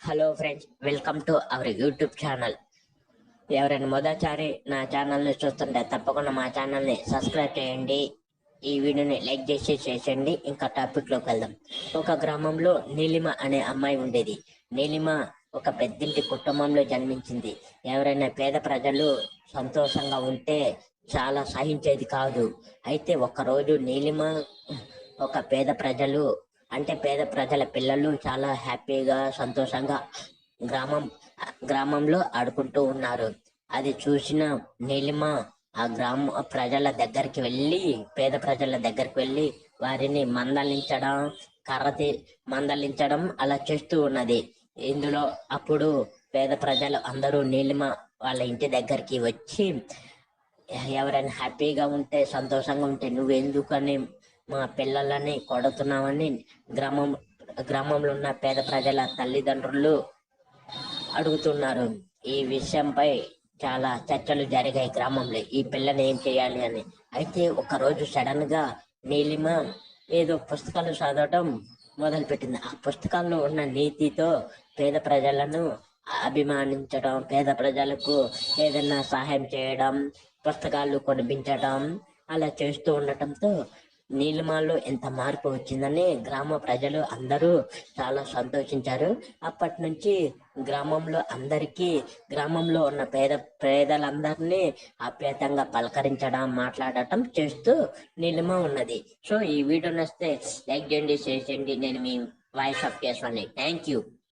Hello friends, welcome to our YouTube channel. ఎవరైనా మొదటిసారి నా ఛానల్ని చూస్తుంటే తప్పకుండా మా ఛానల్ని సబ్స్క్రైబ్ చేయండి. ఈ వీడియోని లైక్ చేసేయండి. ఇంకా టాపిక్లోకి వెళ్దాం. ఒక గ్రామంలో నీలిమ అనే అమ్మాయి ఉండేది. నీలిమ ఒక పెద్దింటి కుటుంబంలో జన్మించింది. ఎవరైనా పేద ప్రజలు సంతోషంగా ఉంటే చాలా సహించేది కాదు. అయితే ఒకరోజు నీలిమ ఒక పేద ప్రజల పిల్లలు చాలా హ్యాపీగా సంతోషంగా గ్రామంలో ఆడుకుంటూ ఉన్నారు. అది చూసిన నీలిమ ఆ పేద ప్రజల దగ్గరికి వెళ్ళి వారిని మందలించడం అలా చేస్తూ ఉన్నది. ఇందులో అప్పుడు పేద ప్రజలు అందరూ నీలిమ వాళ్ళ ఇంటి దగ్గరికి వచ్చి, ఎవరైనా హ్యాపీగా ఉంటే సంతోషంగా ఉంటే నువ్వెందుకని మా పిల్లలని కొడుతున్నామని గ్రామంలో ఉన్న పేద ప్రజల తల్లిదండ్రులు అడుగుతున్నారు. ఈ విషయంపై చాలా చర్చలు జరిగాయి గ్రామంలో, ఈ పిల్లని ఏం చేయాలి అని. అయితే ఒకరోజు సడన్ గా నీలిమ ఏదో పుస్తకాలు చదవటం మొదలుపెట్టింది. ఆ పుస్తకాల్లో ఉన్న నీతితో పేద ప్రజలను అభిమానించడం, పేద ప్రజలకు ఏదైనా సహాయం చేయడం, పుస్తకాలు కొనిపించడం అలా చేస్తూ ఉండటంతో నీలిమలో ఎంత మార్పు వచ్చిందని గ్రామ ప్రజలు అందరూ చాలా సంతోషించారు. అప్పటి నుంచి గ్రామంలో ఉన్న పేదలందరినీ ఆప్యాయంగా పలకరించడం, మాట్లాడటం చేస్తూ నీలిమ ఉన్నది. సో ఈ వీడియో నచ్చితే లైక్ చేయండి, షేర్ చేయండి. నేను మీ voice of Keshavani. Thank you.